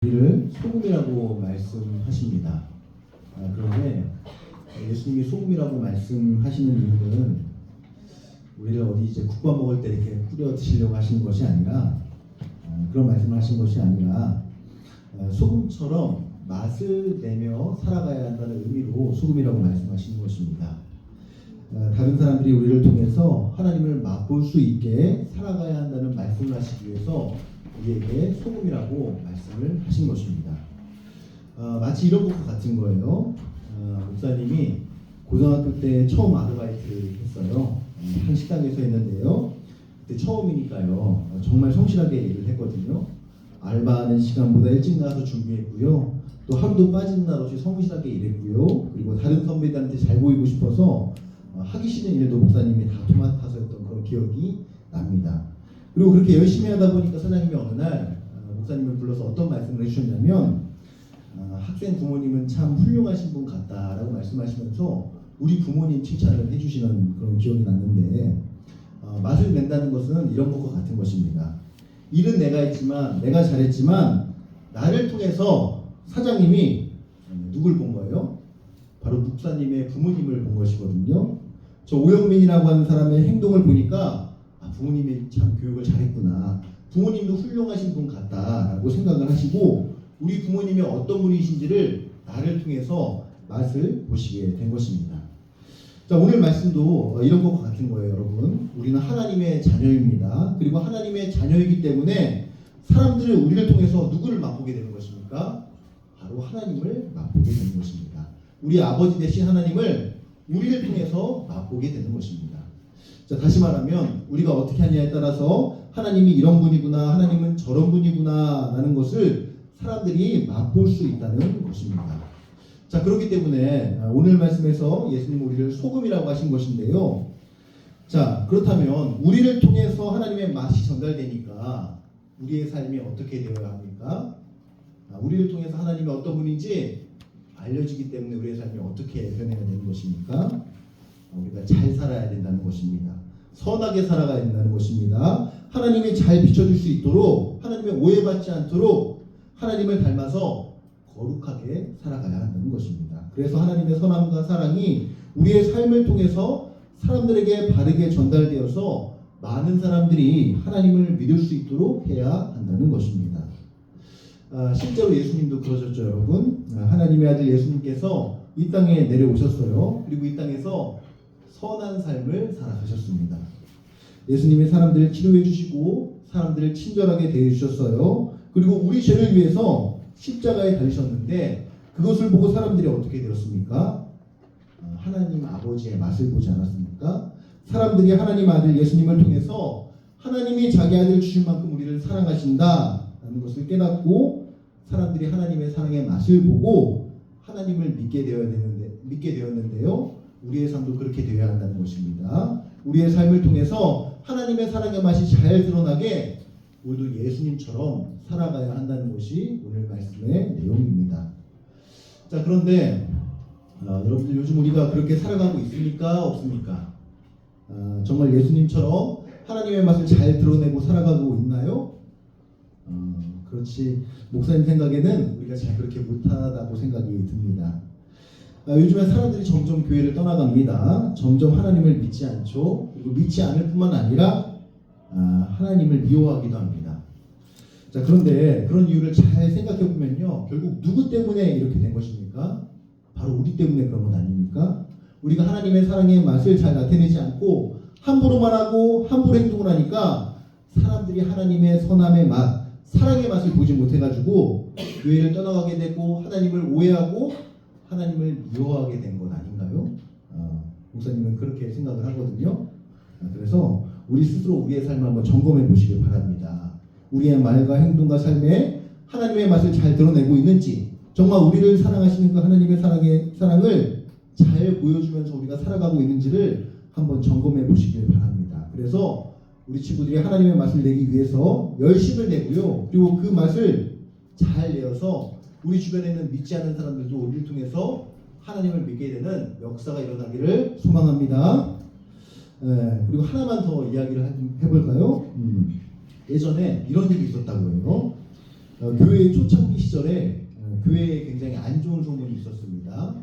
우리를 소금이라고 말씀하십니다. 그런데 예수님이 소금이라고 말씀하시는 이유는 우리를 어디 이제 국밥 먹을 때 이렇게 뿌려 드시려고 하시는 것이 아니라 그런 말씀을 하신 것이 아니라 소금처럼 맛을 내며 살아가야 한다는 의미로 소금이라고 말씀하시는 것입니다. 다른 사람들이 우리를 통해서 하나님을 맛볼 수 있게 살아가야 한다는 말씀을 하시기 위해서 우리에게 소금이라고 말씀을 하신 것입니다. 마치 이런 것과 같은 거예요. 목사님이 고등학교 때 처음 아르바이트 했어요. 한 식당에서 했는데요. 그때 처음이니까요. 정말 성실하게 일을 했거든요. 알바하는 시간보다 일찍 나와서 준비했고요. 또 하루도 빠지는 날 없이 성실하게 일했고요. 그리고 다른 선배들한테 잘 보이고 싶어서 하기 싫은 일도 목사님이 다 도맡아서 했던 그런 기억이 납니다. 그리고 그렇게 열심히 하다 보니까 사장님이 어느 날 목사님을 불러서 어떤 말씀을 해주셨냐면 학생 부모님은 참 훌륭하신 분 같다라고 말씀하시면서 우리 부모님 칭찬을 해주시는 그런 기억이 났는데 맛을 낸다는 것은 이런 것과 같은 것입니다. 일은 내가 했지만 내가 잘했지만 나를 통해서 사장님이 누굴 본 거예요? 바로 목사님의 부모님을 본 것이거든요. 저 오영민이라고 하는 사람의 행동을 보니까 부모님이 참 교육을 잘했구나. 부모님도 훌륭하신 분 같다라고 생각을 하시고 우리 부모님이 어떤 분이신지를 나를 통해서 맛을 보시게 된 것입니다. 자, 오늘 말씀도 이런 것과 같은 거예요, 여러분. 우리는 하나님의 자녀입니다. 그리고 하나님의 자녀이기 때문에 사람들은 우리를 통해서 누구를 맛보게 되는 것입니까? 바로 하나님을 맛보게 되는 것입니다. 우리 아버지 되신 하나님을 우리를 통해서 맛보게 되는 것입니다. 자, 다시 말하면 우리가 어떻게 하냐에 따라서 하나님이 이런 분이구나, 하나님은 저런 분이구나 라는 것을 사람들이 맛볼 수 있다는 것입니다. 자, 그렇기 때문에 오늘 말씀에서 예수님 우리를 소금이라고 하신 것인데요. 자, 그렇다면 우리를 통해서 하나님의 맛이 전달되니까 우리의 삶이 어떻게 되어야 합니까? 우리를 통해서 하나님이 어떤 분인지 알려지기 때문에 우리의 삶이 어떻게 변해야 되는 것입니까? 우리가 잘 살아야 된다는 것입니다. 선하게 살아가야 된다는 것입니다. 하나님이 잘 비춰줄 수 있도록, 하나님의 오해받지 않도록 하나님을 닮아서 거룩하게 살아가야 한다는 것입니다. 그래서 하나님의 선함과 사랑이 우리의 삶을 통해서 사람들에게 바르게 전달되어서 많은 사람들이 하나님을 믿을 수 있도록 해야 한다는 것입니다. 실제로 예수님도 그러셨죠, 여러분. 하나님의 아들 예수님께서 이 땅에 내려오셨어요. 그리고 이 땅에서 선한 삶을 살아가셨습니다. 예수님이 사람들을 치료해 주시고 사람들을 친절하게 대해 주셨어요. 그리고 우리 죄를 위해서 십자가에 달리셨는데 그것을 보고 사람들이 어떻게 되었습니까? 하나님 아버지의 맛을 보지 않았습니까? 사람들이 하나님 아들 예수님을 통해서 하나님이 자기 아들 주신 만큼 우리를 사랑하신다라는 것을 깨닫고 사람들이 하나님의 사랑의 맛을 보고 하나님을 믿게 되었는데요. 우리의 삶도 그렇게 되어야 한다는 것입니다. 우리의 삶을 통해서 하나님의 사랑의 맛이 잘 드러나게 우리도 예수님처럼 살아가야 한다는 것이 오늘 말씀의 내용입니다. 자, 그런데 여러분들 요즘 우리가 그렇게 살아가고 있습니까? 없습니까? 정말 예수님처럼 하나님의 맛을 잘 드러내고 살아가고 있나요? 그렇지, 목사님 생각에는 우리가 잘 그렇게 못하다고 생각이 듭니다. 요즘에 사람들이 점점 교회를 떠나갑니다. 점점 하나님을 믿지 않죠. 그리고 믿지 않을 뿐만 아니라 하나님을 미워하기도 합니다. 자, 그런데 그런 이유를 잘 생각해 보면요, 결국 누구 때문에 이렇게 된 것입니까? 바로 우리 때문에 그런 것 아닙니까? 우리가 하나님의 사랑의 맛을 잘 나타내지 않고 함부로 말하고 함부로 행동을 하니까 사람들이 하나님의 선함의 맛, 사랑의 맛을 보지 못해가지고 교회를 떠나가게 되고 하나님을 오해하고 하나님을 미워하게 된 것 아닌가요? 목사님은 그렇게 생각을 하거든요. 그래서 우리 스스로 우리의 삶을 한번 점검해 보시길 바랍니다. 우리의 말과 행동과 삶에 하나님의 맛을 잘 드러내고 있는지, 정말 우리를 사랑하시는 그 하나님의 사랑을 잘 보여주면서 우리가 살아가고 있는지를 한번 점검해 보시길 바랍니다. 그래서 우리 친구들이 하나님의 맛을 내기 위해서 열심을 내고요. 그리고 그 맛을 잘 내어서 우리 주변에는 믿지 않는 사람들도 우리를 통해서 하나님을 믿게 되는 역사가 일어나기를 소망합니다. 그리고 하나만 더 이야기를 해볼까요? 예전에 이런 일이 있었다고 해요. 교회의 초창기 시절에 교회에 굉장히 안 좋은 소문이 있었습니다.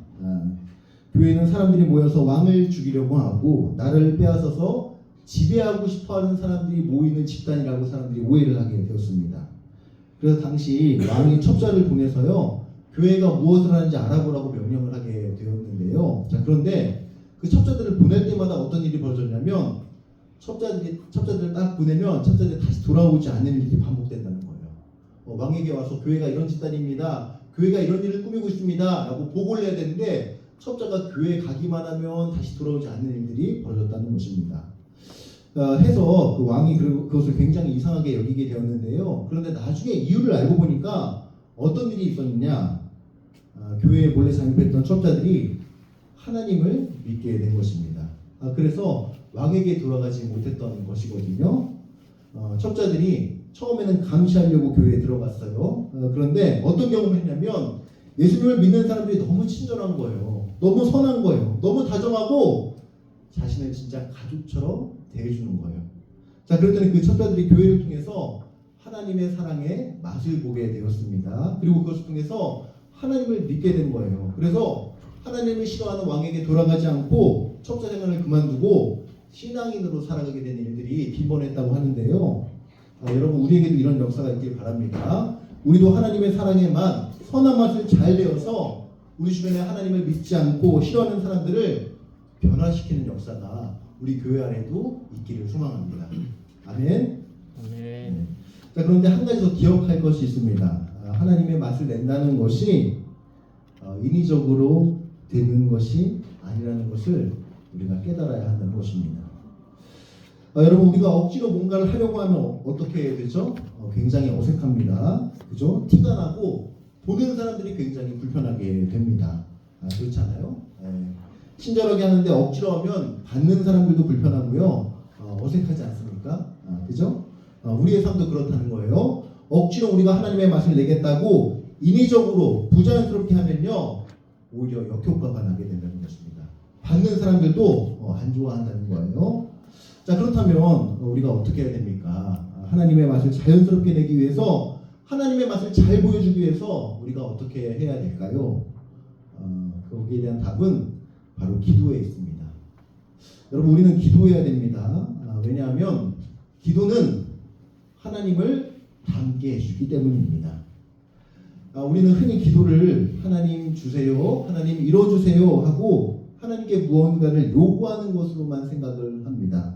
교회는 사람들이 모여서 왕을 죽이려고 하고 나라를 빼앗아서 지배하고 싶어하는 사람들이 모이는 집단이라고 사람들이 오해를 하게 되었습니다. 그래서 당시 왕이 첩자를 보내서요, 교회가 무엇을 하는지 알아보라고 명령을 하게 되었는데요. 자, 그런데 그 첩자들을 보낼 때마다 어떤 일이 벌어졌냐면 첩자들을 딱 보내면 첩자들이 다시 돌아오지 않는 일이 반복된다는 거예요. 왕에게 와서 교회가 이런 집단입니다, 교회가 이런 일을 꾸미고 있습니다 라고 보고를 해야 되는데 첩자가 교회에 가기만 하면 다시 돌아오지 않는 일들이 벌어졌다는 것입니다. 해서 그 왕이 그것을 굉장히 이상하게 여기게 되었는데요. 그런데 나중에 이유를 알고 보니까 어떤 일이 있었느냐, 교회에 몰래 잠입했던 첩자들이 하나님을 믿게 된 것입니다. 그래서 왕에게 돌아가지 못했던 것이거든요. 첩자들이 처음에는 감시하려고 교회에 들어갔어요. 그런데 어떤 경험을 했냐면 예수님을 믿는 사람들이 너무 친절한 거예요. 너무 선한 거예요. 너무 다정하고 자신을 진짜 가족처럼 대해주는 거예요. 자, 그랬더니 그 첩자들이 교회를 통해서 하나님의 사랑의 맛을 보게 되었습니다. 그리고 그것을 통해서 하나님을 믿게 된 거예요. 그래서 하나님을 싫어하는 왕에게 돌아가지 않고 첩자 생활을 그만두고 신앙인으로 살아가게 된 일들이 빈번했다고 하는데요. 여러분, 우리에게도 이런 역사가 있길 바랍니다. 우리도 하나님의 사랑의 맛, 선한 맛을 잘 배워서 우리 주변에 하나님을 믿지 않고 싫어하는 사람들을 변화시키는 역사가 우리 교회 안에도 있기를 소망합니다. 아멘. 아멘. 자, 그런데 한 가지 더 기억할 것이 있습니다. 하나님의 맛을 낸다는 것이 인위적으로 되는 것이 아니라는 것을 우리가 깨달아야 한다는 것입니다. 여러분, 우리가 억지로 뭔가를 하려고 하면 어떻게 되죠? 굉장히 어색합니다. 그죠? 티가 나고 보는 사람들이 굉장히 불편하게 됩니다. 그렇지 않아요? 친절하게 하는데 억지로 하면 받는 사람들도 불편하고요. 어색하지 않습니까? 그죠? 우리의 삶도 그렇다는 거예요. 억지로 우리가 하나님의 맛을 내겠다고 인위적으로 부자연스럽게 하면요, 오히려 역효과가 나게 된다는 것입니다. 받는 사람들도 안 좋아한다는 거예요. 자, 그렇다면 우리가 어떻게 해야 됩니까? 하나님의 맛을 자연스럽게 내기 위해서, 하나님의 맛을 잘 보여주기 위해서 우리가 어떻게 해야 될까요? 거기에 대한 답은 바로 기도에 있습니다. 여러분, 우리는 기도해야 됩니다. 왜냐하면 기도는 하나님을 닮게 해주기 때문입니다. 우리는 흔히 기도를 하나님 주세요, 하나님 이뤄주세요 하고 하나님께 무언가를 요구하는 것으로만 생각을 합니다.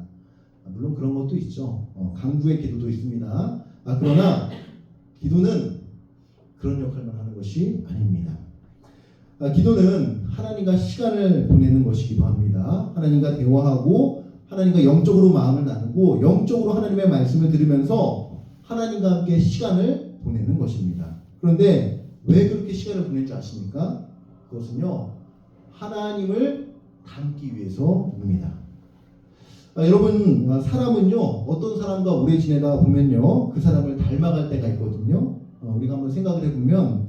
물론 그런 것도 있죠. 간구의 기도도 있습니다. 그러나 기도는 그런 역할만 하는 것이 아닙니다. 기도는 하나님과 시간을 보내는 것이기도 합니다. 하나님과 대화하고 하나님과 영적으로 마음을 나누고 영적으로 하나님의 말씀을 들으면서 하나님과 함께 시간을 보내는 것입니다. 그런데 왜 그렇게 시간을 보낼 줄 아십니까? 그것은요, 하나님을 닮기 위해서입니다. 여러분, 사람은요, 어떤 사람과 오래 지내다 보면요, 그 사람을 닮아갈 때가 있거든요. 우리가 한번 생각을 해보면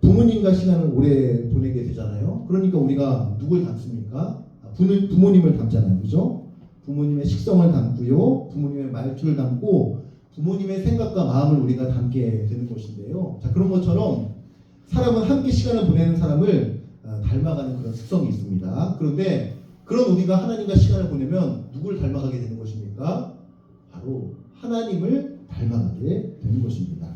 부모님과 시간을 오래 보내게 되잖아요. 그러니까 우리가 누굴 닮습니까? 부모님을 닮잖아요. 그죠? 부모님의 식성을 닮고요, 부모님의 말투를 닮고 부모님의 생각과 마음을 우리가 닮게 되는 것인데요. 자, 그런 것처럼 사람은 함께 시간을 보내는 사람을 닮아가는 그런 특성이 있습니다. 그런데 그런 우리가 하나님과 시간을 보내면 누굴 닮아가게 되는 것입니까? 바로 하나님을 닮아가게 되는 것입니다.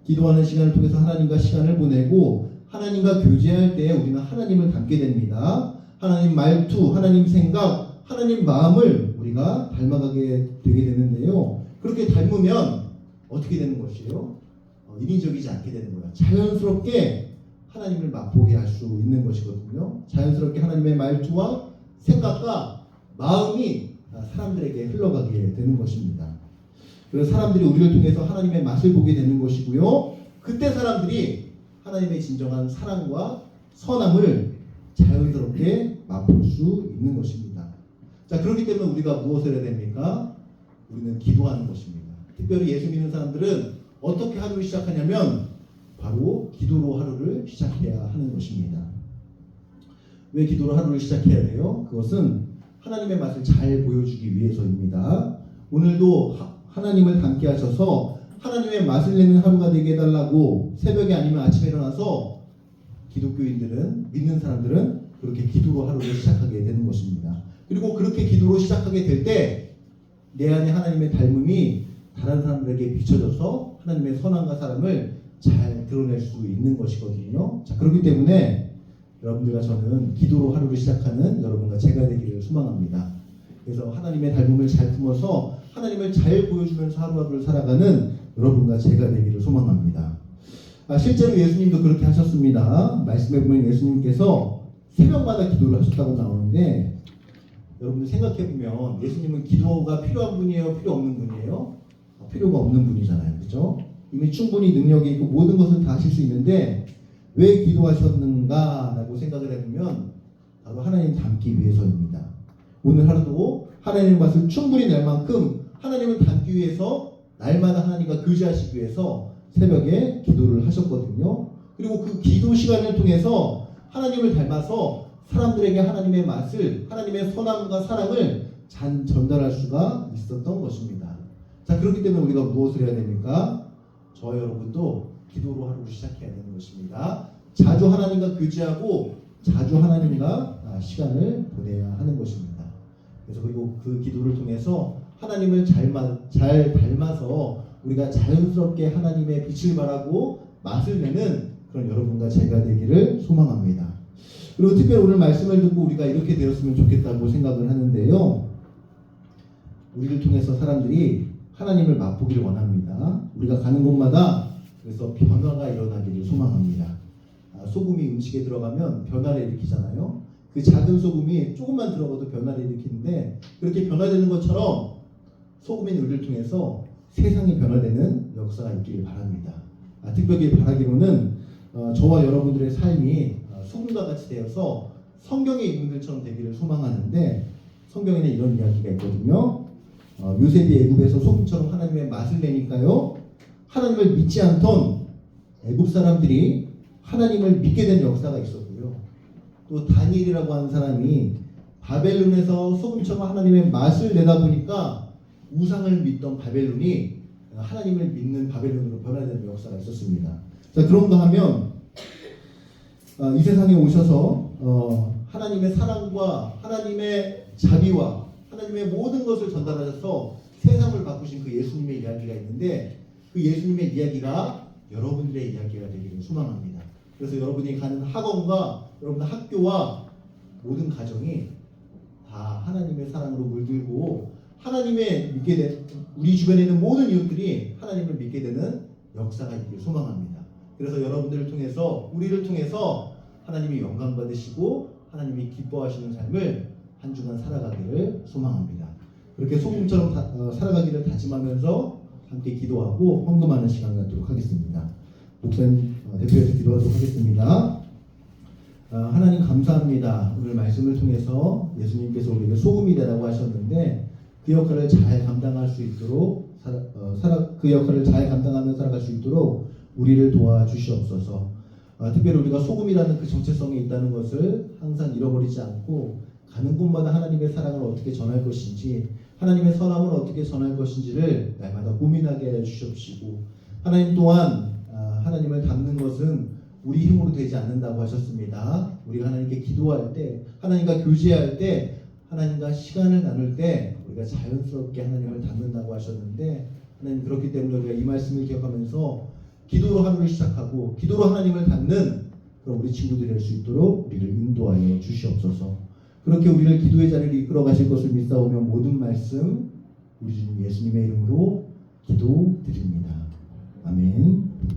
기도하는 시간을 통해서 하나님과 시간을 보내고 하나님과 교제할 때 우리는 하나님을 닮게 됩니다. 하나님 말투, 하나님 생각, 하나님 마음을 우리가 닮아가게 되게 되는데요. 그렇게 닮으면 어떻게 되는 것이에요? 인위적이지 않게 되는 거예요. 자연스럽게 하나님을 맛보게 할 수 있는 것이거든요. 자연스럽게 하나님의 말투와 생각과 마음이 사람들에게 흘러가게 되는 것입니다. 그래서 사람들이 우리를 통해서 하나님의 맛을 보게 되는 것이고요. 그때 사람들이 하나님의 진정한 사랑과 선함을 자연스럽게 맛볼 수 있는 것입니다. 자, 그렇기 때문에 우리가 무엇을 해야 됩니까? 우리는 기도하는 것입니다. 특별히 예수 믿는 사람들은 어떻게 하루를 시작하냐면 바로 기도로 하루를 시작해야 하는 것입니다. 왜 기도로 하루를 시작해야 돼요? 그것은 하나님의 맛을 잘 보여주기 위해서입니다. 오늘도 하나님을 닮게 하셔서 하나님의 맛을 내는 하루가 되게 해달라고 새벽에 아니면 아침에 일어나서 기독교인들은, 믿는 사람들은 그렇게 기도로 하루를 시작하게 되는 것입니다. 그리고 그렇게 기도로 시작하게 될 때 내 안에 하나님의 닮음이 다른 사람들에게 비춰져서 하나님의 선함과 사랑을 잘 드러낼 수 있는 것이거든요. 자, 그렇기 때문에 여러분들과 저는 기도로 하루를 시작하는 여러분과 제가 되기를 소망합니다. 그래서 하나님의 닮음을 잘 품어서 하나님을 잘 보여주면서 하루하루를 살아가는 여러분과 제가 되기를 소망합니다. 실제로 예수님도 그렇게 하셨습니다. 말씀해 보면 예수님께서 새벽마다 기도를 하셨다고 나오는데, 여러분들 생각해 보면 예수님은 기도가 필요한 분이에요? 필요 없는 분이에요? 필요가 없는 분이잖아요. 그렇죠? 이미 충분히 능력이 있고 모든 것을 다 하실 수 있는데 왜 기도하셨는가 라고 생각을 해보면 바로 하나님 닮기 위해서입니다. 오늘 하루도 하나님의 맛을 충분히 낼 만큼 하나님을 닮기 위해서 날마다 하나님과 교제하시기 위해서 새벽에 기도를 하셨거든요. 그리고 그 기도 시간을 통해서 하나님을 닮아서 사람들에게 하나님의 맛을, 하나님의 선함과 사랑을 전달할 수가 있었던 것입니다. 자, 그렇기 때문에 우리가 무엇을 해야 됩니까? 저와 여러분도 기도로 하루를 시작해야 되는 것입니다. 자주 하나님과 교제하고 자주 하나님과 시간을 보내야 하는 것입니다. 그래서 그리고 그 기도를 통해서 하나님을 잘 닮아서 우리가 자연스럽게 하나님의 빛을 발하고 맛을 내는 그런 여러분과 제가 되기를 소망합니다. 그리고 특별히 오늘 말씀을 듣고 우리가 이렇게 되었으면 좋겠다고 생각을 하는데요. 우리를 통해서 사람들이 하나님을 맛보기를 원합니다. 우리가 가는 곳마다 그래서 변화가 일어나기를 소망합니다. 소금이 음식에 들어가면 변화를 일으키잖아요. 그 작은 소금이 조금만 들어가도 변화를 일으키는데 그렇게 변화되는 것처럼 소금인 우리를 통해서 세상이 변화되는 역사가 있기를 바랍니다. 특별히 바라기로는 저와 여러분들의 삶이 소금과 같이 되어서 성경의 인물들처럼 되기를 소망하는데, 성경에는 이런 이야기가 있거든요. 요셉이 애굽에서 소금처럼 하나님의 맛을 내니까요, 하나님을 믿지 않던 애굽 사람들이 하나님을 믿게 된 역사가 있었고요. 또 다니엘이라고 하는 사람이 바벨론에서 소금처럼 하나님의 맛을 내다 보니까 우상을 믿던 바벨론이 하나님을 믿는 바벨론으로 변화되는 역사가 있었습니다. 자, 그런가 하면 이 세상에 오셔서 하나님의 사랑과 하나님의 자비와 하나님의 모든 것을 전달하셔서 세상을 바꾸신 그 예수님의 이야기가 있는데, 그 예수님의 이야기가 여러분들의 이야기가 되기를 소망합니다. 그래서 여러분이 가는 학원과 여러분의 학교와 모든 가정이 다 하나님의 사랑으로 물들고 하나님의 믿게 된, 우리 주변에 있는 모든 이웃들이 하나님을 믿게 되는 역사가 있기를 소망합니다. 그래서 여러분들을 통해서, 우리를 통해서 하나님이 영광 받으시고 하나님이 기뻐하시는 삶을 한 주간 살아가기를 소망합니다. 그렇게 소금처럼 살아가기를 다짐하면서 함께 기도하고 헌금하는 시간 갖도록 하겠습니다. 목사님 대표해서 기도하도록 하겠습니다. 하나님 감사합니다. 오늘 말씀을 통해서 예수님께서 우리에게 소금이 되라고 하셨는데 그 역할을 잘 감당할 수 있도록 그 역할을 잘 감당하며 살아갈 수 있도록 우리를 도와주시옵소서. 특별히 우리가 소금이라는 그 정체성이 있다는 것을 항상 잃어버리지 않고 가는 곳마다 하나님의 사랑을 어떻게 전할 것인지, 하나님의 선함을 어떻게 전할 것인지를 날마다 고민하게 해주시옵시고, 하나님 또한 하나님을 닮는 것은 우리 힘으로 되지 않는다고 하셨습니다. 우리가 하나님께 기도할 때, 하나님과 교제할 때, 하나님과 시간을 나눌 때 우리가 자연스럽게 하나님을 닮는다고 하셨는데, 하나님 그렇기 때문에 우리가 이 말씀을 기억하면서 기도로 하루를 시작하고 기도로 하나님을 닮는 그런 우리 친구들이 될 수 있도록 우리를 인도하여 주시옵소서. 그렇게 우리를 기도의 자리를 이끌어 가실 것을 믿사오며 모든 말씀 우리 주님 예수님의 이름으로 기도드립니다. 아멘.